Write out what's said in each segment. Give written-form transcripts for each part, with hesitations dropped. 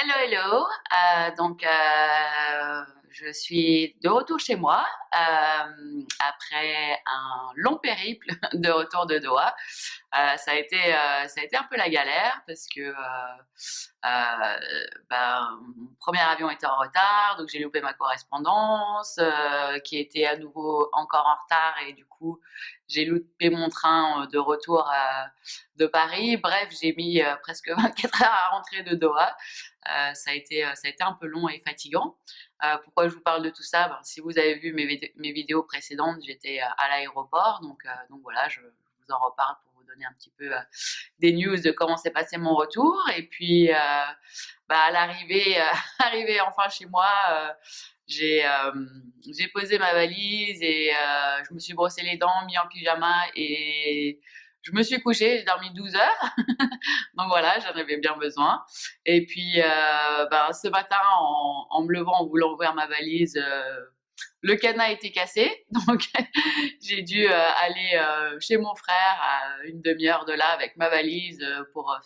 Hello, hello. Je suis de retour chez moi après un long périple de retour de Doha. Ça a été un peu la galère parce que mon premier avion était en retard, donc j'ai loupé ma correspondance qui était à nouveau encore en retard et du coup j'ai loupé mon train de retour de Paris. Bref, j'ai mis presque 24 heures à rentrer de Doha. Ça a été un peu long et fatigant. Pourquoi je vous parle de tout ça? Si vous avez vu mes vidéos précédentes, j'étais à l'aéroport, donc voilà, je vous en reparle pour vous donner un petit peu des news de comment s'est passé mon retour. Et puis, à l'arrivée, arrivée enfin chez moi, j'ai j'ai posé ma valise et je me suis brossé les dents, mis en pyjama et je me suis couchée, j'ai dormi 12 heures. Donc voilà, j'en avais bien besoin. Et puis, ce matin, en me levant, en voulant ouvrir ma valise, le cadenas était cassé. Donc, j'ai dû aller chez mon frère à une demi-heure de là avec ma valise pour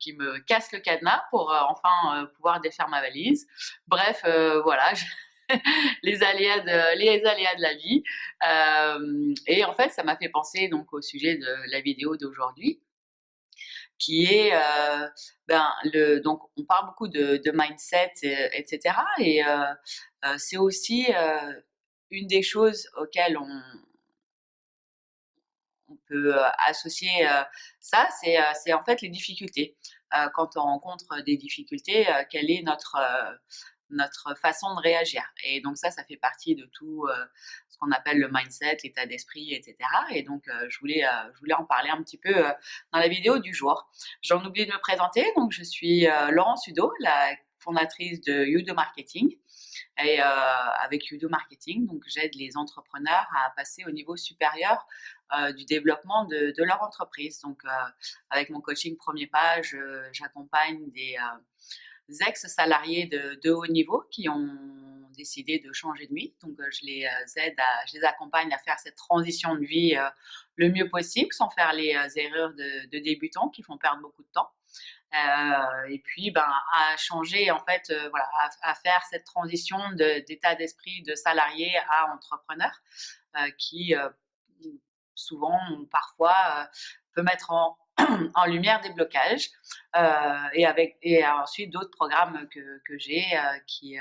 qu'il me casse le cadenas pour enfin pouvoir défaire ma valise. Bref, voilà, les aléas de la vie. Et en fait, ça m'a fait penser donc au sujet de la vidéo d'aujourd'hui qui est donc on parle beaucoup de mindset, etc. Et c'est aussi une des choses auxquelles on peut associer ça, c'est en fait les difficultés. Quand on rencontre des difficultés, quelle est notre façon de réagir. Et donc ça fait partie de tout ce qu'on appelle le mindset, l'état d'esprit, etc. Et donc je voulais en parler un petit peu dans la vidéo du jour. J'en oublie de me présenter, donc je suis Laurence Sudo, la fondatrice de Udo Marketing. Et avec Udo Marketing, donc j'aide les entrepreneurs à passer au niveau supérieur du développement de leur entreprise. Donc avec mon coaching premier pas, j'accompagne des ex-salariés de haut niveau qui ont décidé de changer de vie. Donc, je les accompagne à faire cette transition de vie le mieux possible, sans faire les erreurs de débutants qui font perdre beaucoup de temps. Et puis, à changer, en fait, voilà, à faire cette transition d'état d'esprit de salarié à entrepreneur qui, souvent, parfois, peut mettre en lumière des blocages et ensuite d'autres programmes que j'ai qui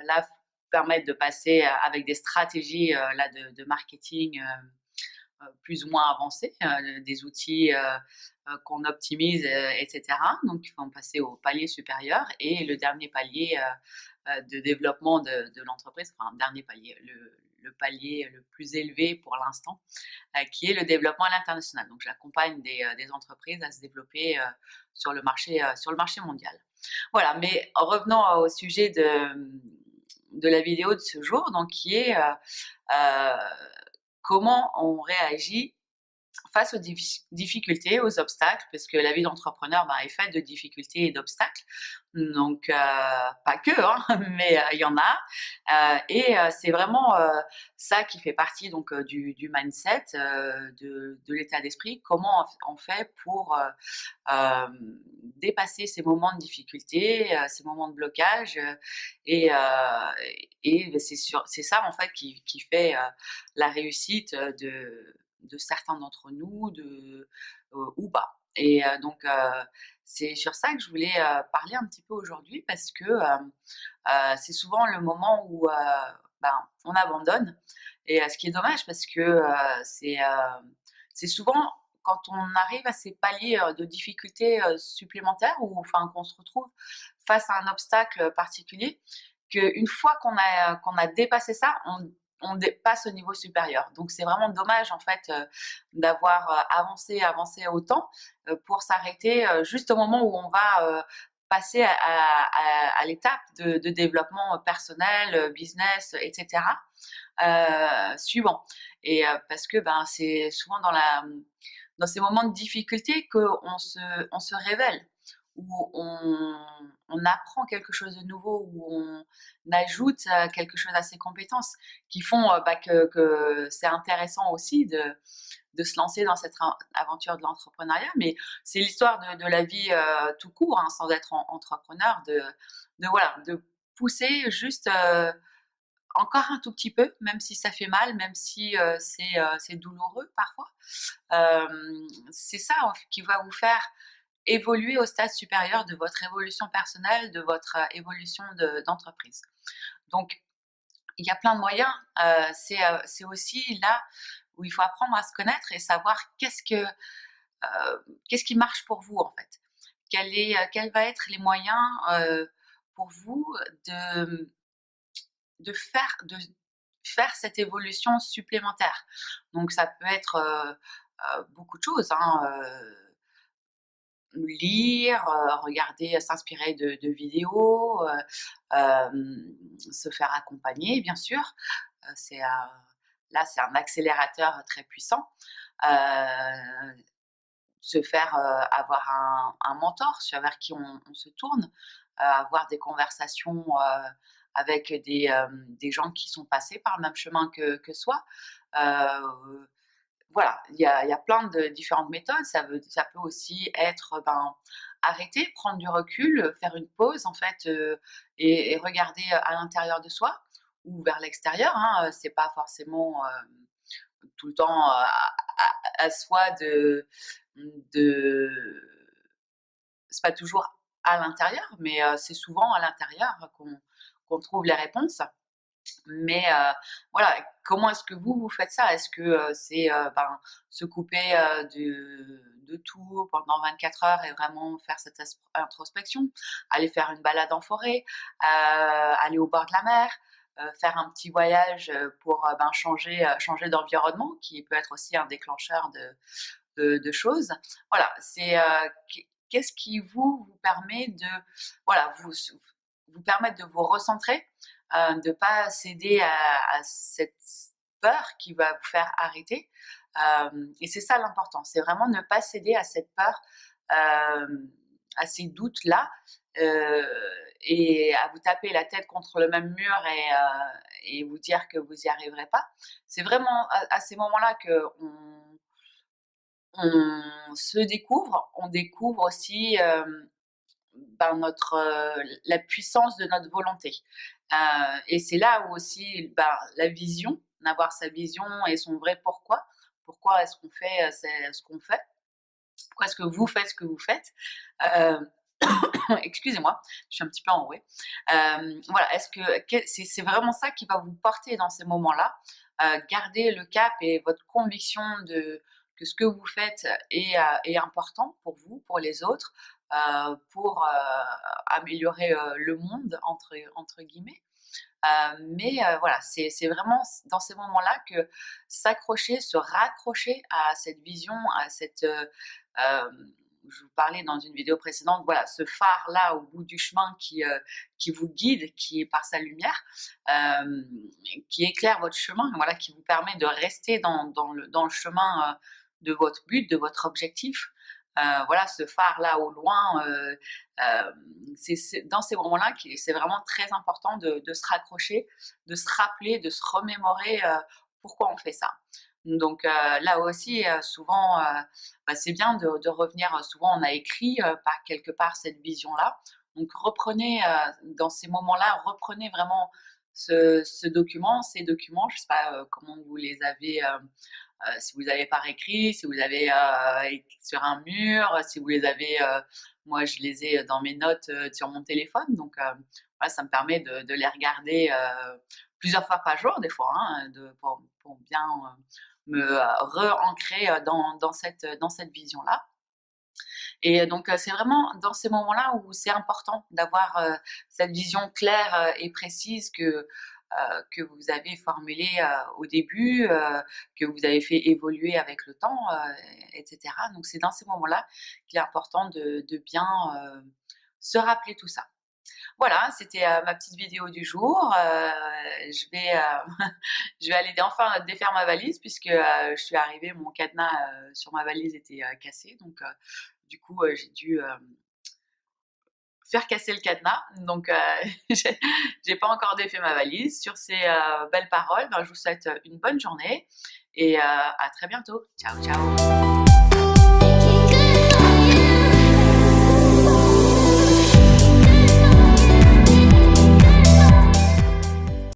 là permettent de passer avec des stratégies là de marketing plus ou moins avancées, des outils qu'on optimise, etc. Donc il faut en passer au palier supérieur et le dernier palier de développement de l'entreprise, enfin dernier palier, le palier le plus élevé pour l'instant, qui est le développement à l'international. Donc, j'accompagne des entreprises à se développer sur le marché mondial. Voilà, mais revenons au sujet de la vidéo de ce jour, donc qui est comment on réagit face aux difficultés, aux obstacles, parce que la vie d'entrepreneur est faite de difficultés et d'obstacles. Donc, pas que, hein, mais il y en a. Et c'est vraiment ça qui fait partie donc, du mindset, de l'état d'esprit. Comment on fait pour dépasser ces moments de difficulté, ces moments de blocage. Et c'est ça, en fait, qui fait la réussite de certains d'entre nous ou pas. Et donc, c'est sur ça que je voulais parler un petit peu aujourd'hui parce que c'est souvent le moment où on abandonne. Et ce qui est dommage parce que c'est souvent quand on arrive à ces paliers de difficultés supplémentaires ou enfin qu'on se retrouve face à un obstacle particulier, qu'une fois qu'on a dépassé ça, on passe au niveau supérieur. Donc c'est vraiment dommage en fait d'avoir avancé autant pour s'arrêter juste au moment où on va passer à l'étape de développement personnel, business, etc. Suivant. Et parce que c'est souvent dans ces moments de difficulté qu'on se révèle. où on apprend quelque chose de nouveau, où on ajoute quelque chose à ses compétences, qui font que c'est intéressant aussi de se lancer dans cette aventure de l'entrepreneuriat. Mais c'est l'histoire de la vie tout court, hein, sans être entrepreneur, voilà, de pousser juste encore un tout petit peu, même si ça fait mal, même si c'est douloureux parfois. C'est ça qui va vous faire évoluer au stade supérieur de votre évolution personnelle, de votre évolution d'entreprise. Donc, il y a plein de moyens. C'est aussi là où il faut apprendre à se connaître et savoir qu'est-ce qui marche pour vous en fait. Quels vont être les moyens pour vous de, de faire cette évolution supplémentaire. Donc ça peut être beaucoup de choses, hein, lire, regarder, s'inspirer de vidéos, se faire accompagner bien sûr. Là c'est un accélérateur très puissant. Se faire avoir un mentor vers qui on se tourne, avoir des conversations avec des gens qui sont passés par le même chemin que soi. Voilà, il y a plein de différentes méthodes. Ça peut aussi être arrêter, prendre du recul, faire une pause en fait, et regarder à l'intérieur de soi ou vers l'extérieur. Hein. C'est pas forcément tout le temps à soi de c'est pas toujours à l'intérieur, mais c'est souvent à l'intérieur qu'on trouve les réponses. Mais voilà, comment est-ce que vous faites ça? Est-ce que c'est se couper de tout pendant 24 heures et vraiment faire cette introspection, aller faire une balade en forêt, aller au bord de la mer, faire un petit voyage pour changer d'environnement, qui peut être aussi un déclencheur de choses. Voilà, c'est qu'est-ce qui vous permet de voilà vous permettre de vous recentrer, de ne pas céder à cette peur qui va vous faire arrêter. Et c'est ça l'important, c'est vraiment ne pas céder à cette peur, à ces doutes-là, et à vous taper la tête contre le même mur et vous dire que vous n'y arriverez pas. C'est vraiment à ces moments-là qu'on se découvre, on découvre aussi la puissance de notre volonté. Et c'est là où aussi la vision, d'avoir sa vision et son vrai pourquoi. Pourquoi est-ce qu'on fait ce qu'on fait? Pourquoi est-ce que vous faites ce que vous faites? Euh, Excusez-moi, je suis un petit peu enrouée. Voilà, c'est vraiment ça qui va vous porter dans ces moments-là. Gardez le cap et votre conviction que ce que vous faites est important pour vous, pour les autres, pour améliorer le monde, entre guillemets. Mais voilà, c'est vraiment dans ces moments-là que s'accrocher, se raccrocher à cette vision, à cette je vous parlais dans une vidéo précédente, voilà, ce phare-là au bout du chemin qui vous guide, qui est par sa lumière, qui éclaire votre chemin, voilà, qui vous permet de rester dans le chemin de votre but, de votre objectif. Voilà, ce phare-là au loin, c'est dans ces moments-là que c'est vraiment très important de se raccrocher, de se rappeler, de se remémorer pourquoi on fait ça. Donc là aussi, souvent, c'est bien de revenir. Souvent, on a écrit par quelque part cette vision-là. Donc reprenez dans ces moments-là, reprenez vraiment ce document, ces documents. Je ne sais pas comment vous les avez. Si vous avez par écrit, si vous avez sur un mur, si vous les avez, moi je les ai dans mes notes sur mon téléphone, donc voilà, ça me permet de les regarder plusieurs fois par jour des fois, hein, pour bien me re-ancrer dans cette vision-là. Et donc c'est vraiment dans ces moments-là où c'est important d'avoir cette vision claire et précise que vous avez formulée au début, que vous avez fait évoluer avec le temps, etc. Donc c'est dans ces moments-là qu'il est important de bien se rappeler tout ça. Voilà, c'était ma petite vidéo du jour. Je vais aller enfin défaire ma valise puisque je suis arrivée, mon cadenas sur ma valise était cassé. Donc du coup, j'ai dû faire casser le cadenas. Donc, j'ai pas encore défait ma valise. Sur ces belles paroles, ben, je vous souhaite une bonne journée et à très bientôt. Ciao, ciao.